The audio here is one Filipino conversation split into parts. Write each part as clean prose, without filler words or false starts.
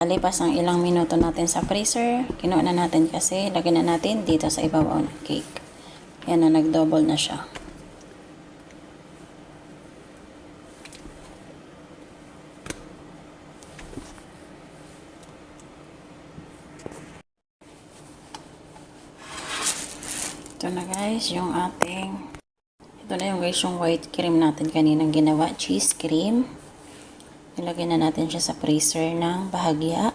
Nakalipas ang ilang minuto natin sa freezer, kinuha na natin kasi lagyan na natin dito sa ibabaw ng cake. Yan na, nag-double na siya. Ito na guys, yung ating, ito na yung guys, yung white cream natin kaninang ginawa, cheese cream. Ilagay na natin siya sa freezer ng bahagya.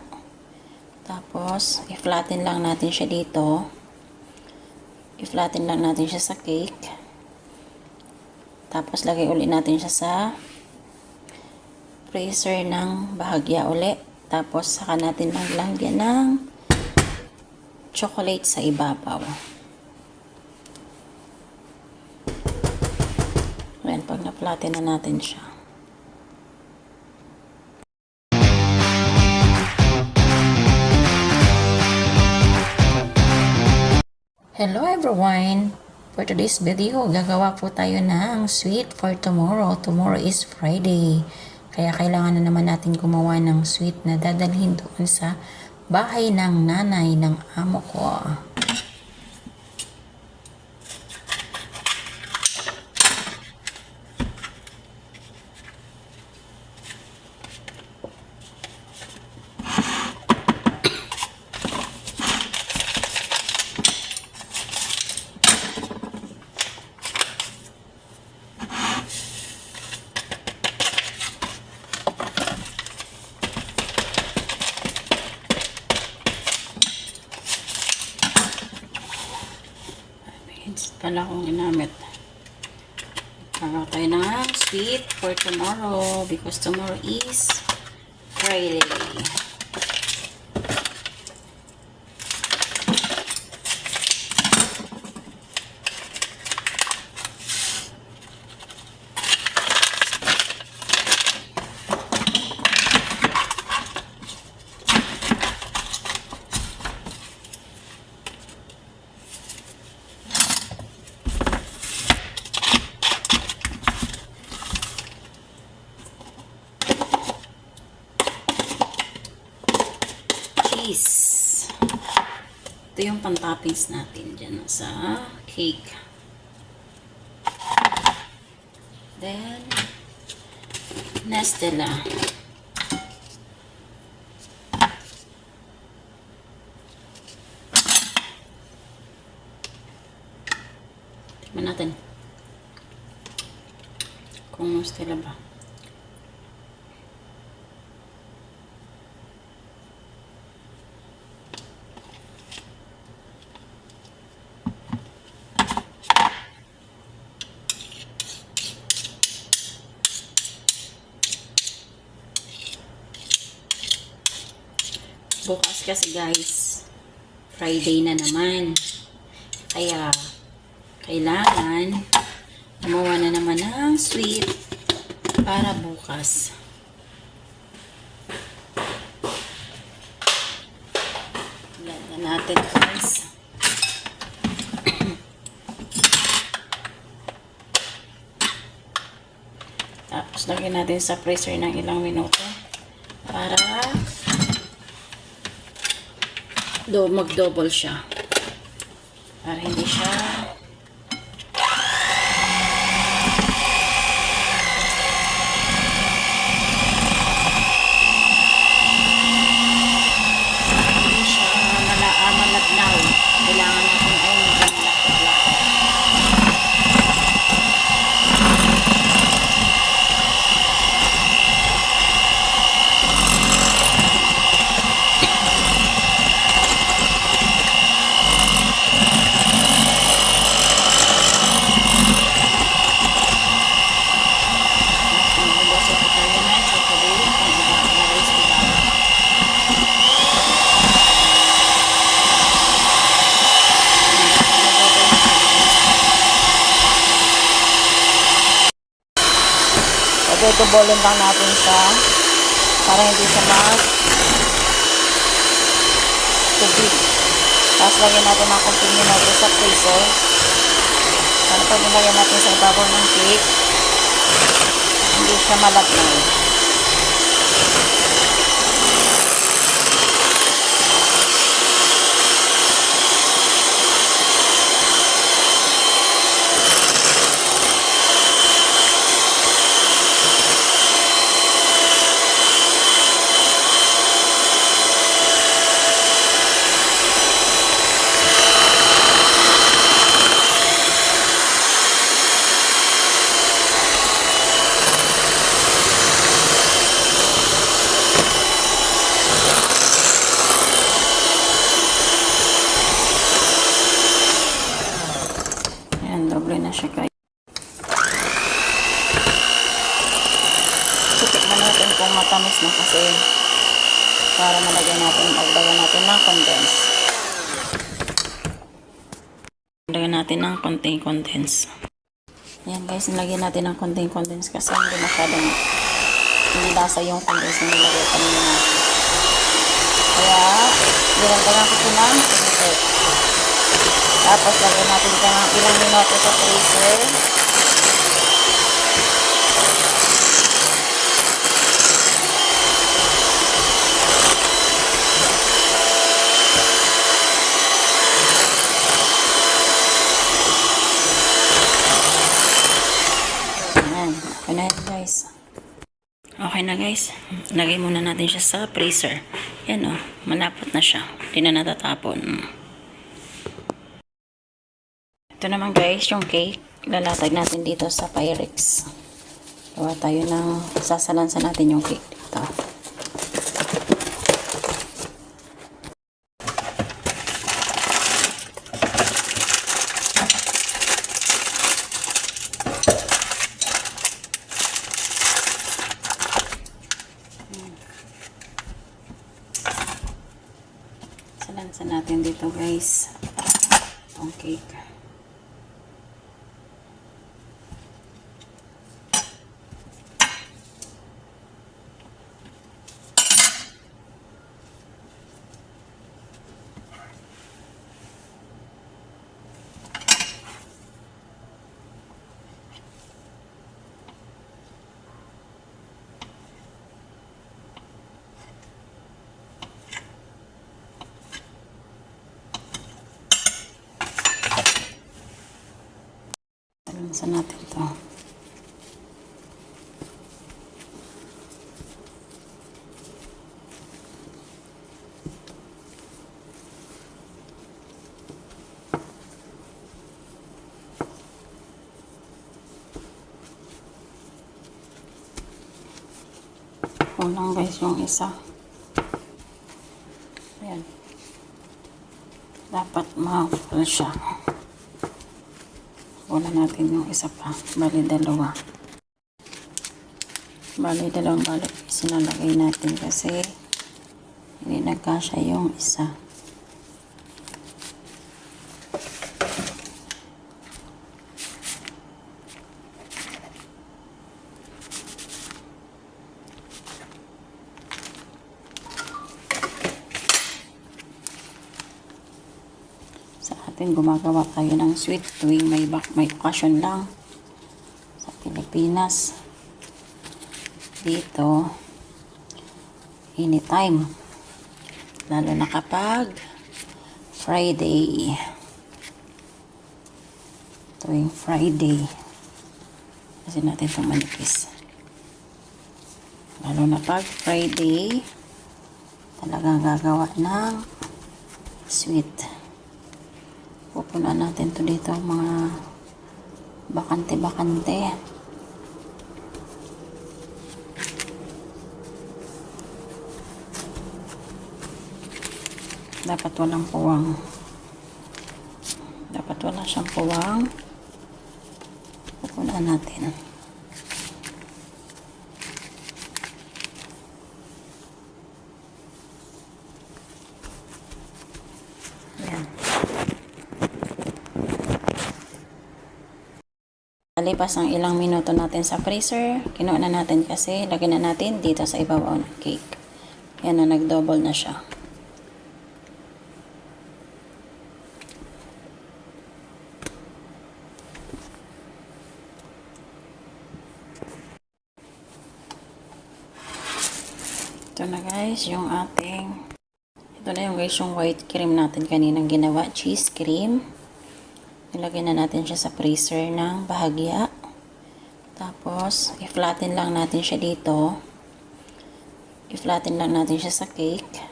Tapos, i-flatten lang natin siya dito. I-flatten lang natin siya sa cake. Tapos, lagay ulit natin siya sa freezer ng bahagya ulit. Tapos, saka natin lang lagyan ng chocolate sa ibabaw. Ayan, pag na-flatten na natin siya. Hello everyone! For today's video, gagawa po tayo ng sweet for tomorrow. Tomorrow is Friday. Kaya kailangan na naman natin gumawa ng sweet na dadalhin doon sa bahay ng nanay ng amo ko. Pala akong ginamit. Gagawa tayo ng sweet for tomorrow because tomorrow is Friday. Ito yung pan-toppings natin dyan sa cake. Then, Nestela. Tignan natin kung Nestela ba. Bukas kasi guys, Friday na naman. Kaya, kailangan gumawa na naman ng sweet para bukas. Lagyan natin guys. Tapos lagyan natin sa freezer ng ilang minuto para mag-double siya para hindi siya malagnaw. Kailangan natin ay malagnaw. Dodobolin lang natin siya para hindi siya tubig. Tapos lagyan natin ang konting minuto sa freezer. Para pag nilagyan natin sa ibabaw ng cake, hindi siya malagnaw. para dagdagan natin ng condense. Dagdagan natin ng konting condense. Ayan guys, nilagyan natin ng konting condense kasi hindi lasa yung condense na nilagay kanina. Kaya, dinagdagan ko siya ng freezer. Tapos, lagyan natin siya ng ilang minuto sa freezer. Okay na yan guys. Okay na guys. Lagay muna natin siya sa freezer. Yan o. Malapot na siya. Hindi na natatapon. Ito naman guys, yung cake. Lalatag natin dito sa Pyrex. Gawa tayo ng sasalansan natin yung cake dito. Salansan natin dito guys ang cake. Salansan natin ito. Kulang guys yung isa. Ayan. Dapat ma-full siya. Wala natin yung isa pa. Bali dalawa. Bali dalawang balot sinalagay natin kasi hindi nagkasya yung isa. Gumagawa tayo ng sweet tuwing may occasion lang sa Pilipinas. Dito anytime, lalo na kapag Friday, tuwing Friday kasi natin itong manipis, lalo na pag Friday talagang gagawa ng sweet. Pupunan natin to dito mga bakante-bakante. Dapat walang puwang. Dapat wala siyang puwang. Pupunan natin. Lipas ang ilang minuto natin sa freezer, kinuha na natin kasi lagyan na natin dito sa ibabaw ng cake. Yan na, nag-double na siya. Ito na guys, yung ito na yung guys, yung white cream natin kaninang ginawa, cheese cream. Ilagay na natin siya sa freezer ng bahagya. Tapos, i-flatten lang natin siya dito. I-flatten lang natin siya sa cake.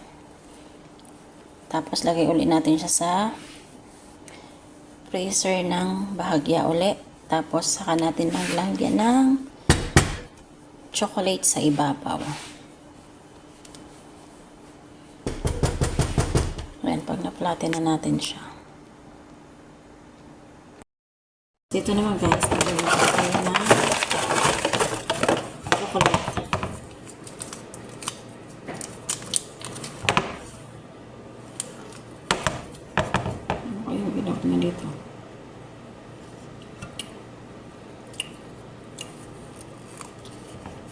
Tapos, lagay ulit natin siya sa freezer ng bahagya ulit. Tapos, saka natin maglagyan ng chocolate sa ibabaw. Ayan, pag na-flatten na natin siya. Dito naman guys, nagawin ko tayo ng chocolate. mo dito.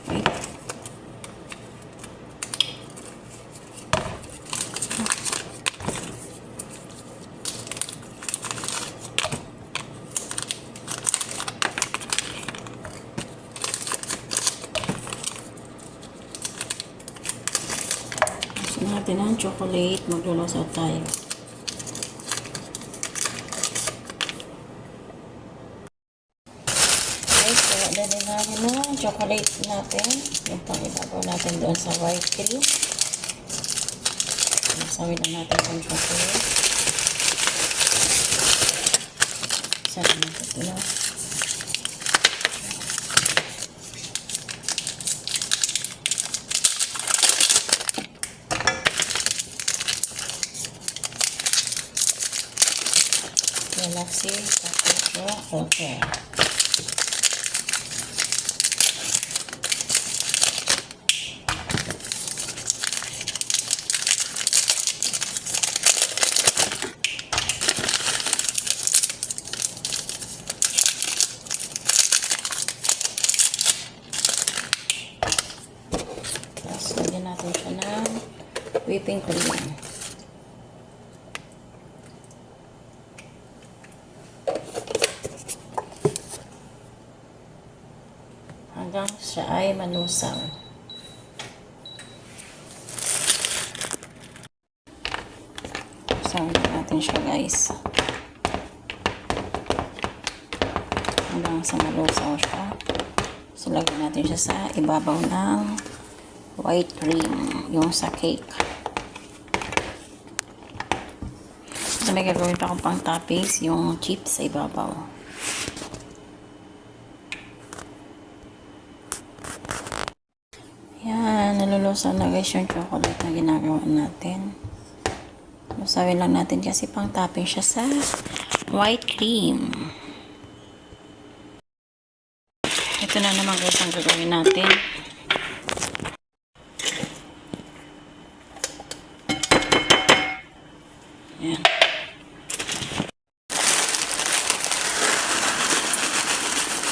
Wait. Gusto natin ang chocolate. Maglulusaw tayo. Dali namin na chocolate natin. Yung pang-ibabaw natin doon sa white cream. Masawin na natin yung chocolate. Sarap na ito na. Galaxy Chocolate Okay. Lagyan natin siya ng whipping cream. Hanggang siya ay malusaw. Sawin natin siya, guys. Hanggang sa malusaw siya. So, lagyan natin siya sa ibabaw ng white cream, yung sa cake. So, may gagawin pa akong pang toppings, yung chips sa ibabaw. Yan, nalulusaw na guys yung chocolate na ginagawa natin. Lusawin lang natin kasi pang topping siya sa white cream. Ito na naman guys ang gagawin natin. Yan.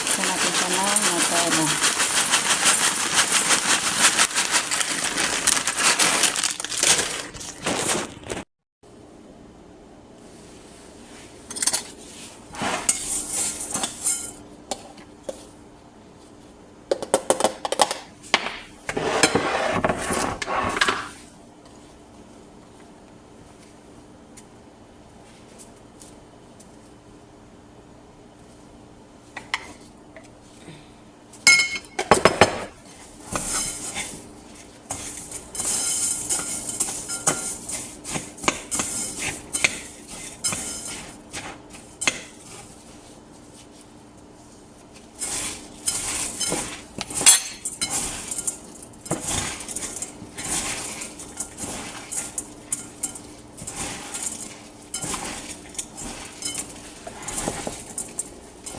Ito natin siya na matalo.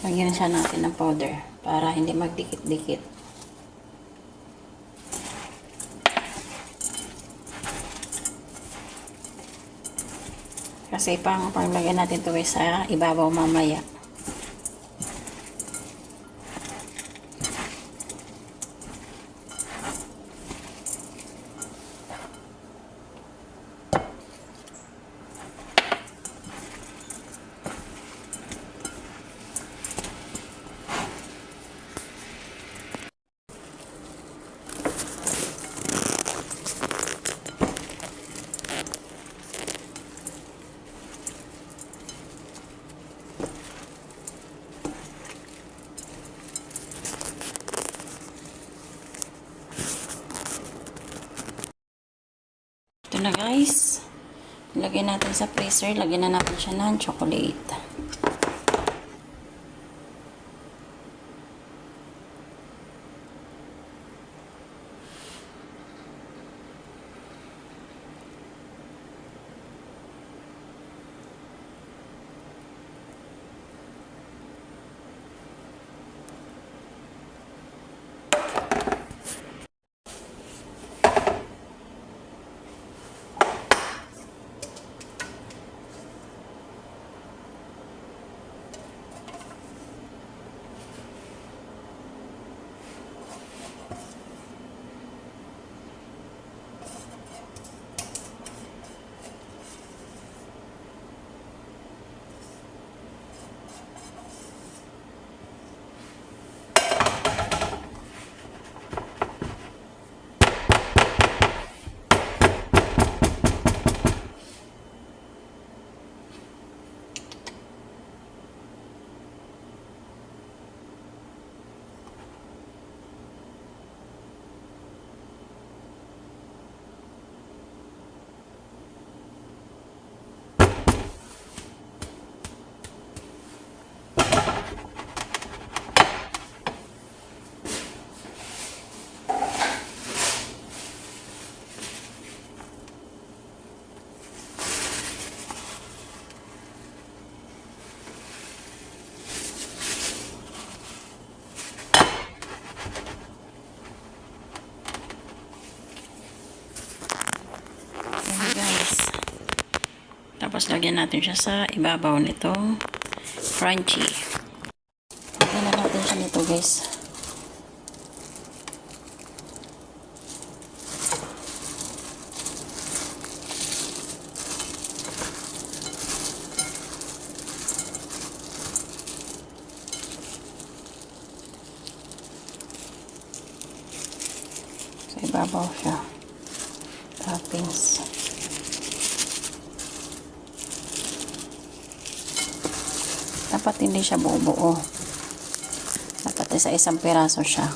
Lagyan siya natin ng powder para hindi magdikit-dikit. Kasi panglagyan natin ito sa ibabaw mamaya. Ito na guys. Lagyan natin sa freezer. Lagyan na natin siya ng chocolate. Tapos lagyan natin siya sa ibabaw nitong crunchy. Lagyan na natin siya nito guys. Sa ibabaw siya. Toppings. Dapat hindi siya buo-buo. Dapat isa-isang piraso siya.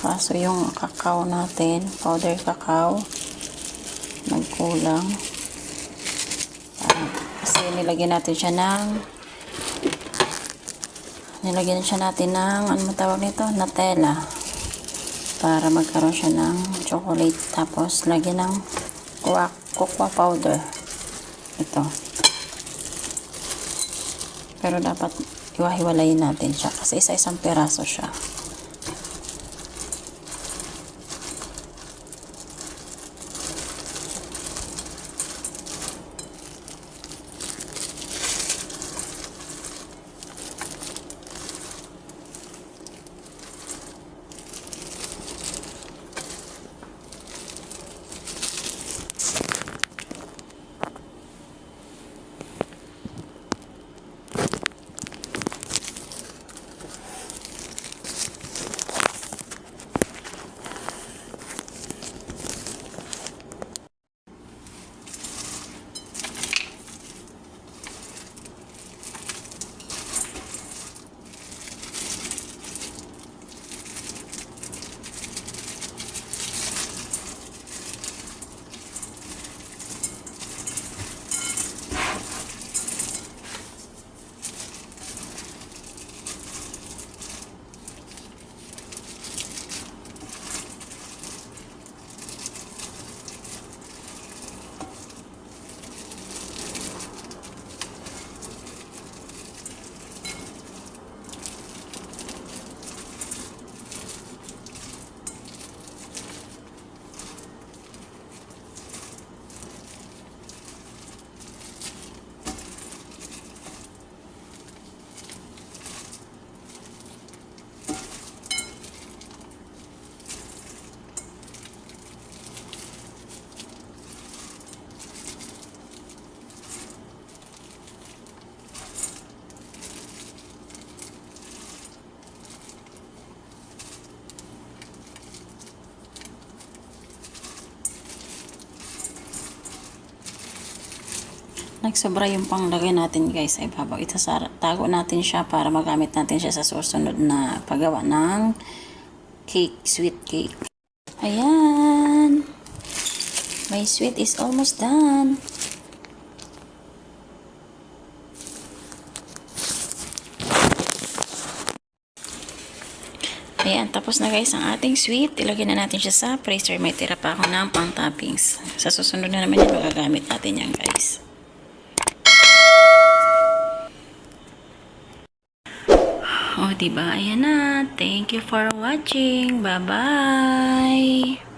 Kaso yung kakao natin, powder kakao, nagkulang. Kasi nilagyan natin siya ng ano tawag nito? Nutella. Para magkaroon siya ng chocolate. Tapos lagyan ng cocoa powder. Ito. Pero dapat iwahiwalayin natin siya kasi isa-isang peraso siya. Nagsobra yung panglagay natin guys ay babaw. Tago natin siya para magamit natin siya sa susunod na paggawa ng cake, sweet cake. Ayan! My sweet is almost done. Ayan, tapos na guys ang ating sweet. Ilagay na natin siya sa freezer. May tira pa ako ng pang toppings. Sa susunod na naman yung magagamit natin yan guys. Oh, diba? Ayan na. Thank you for watching. Bye-bye!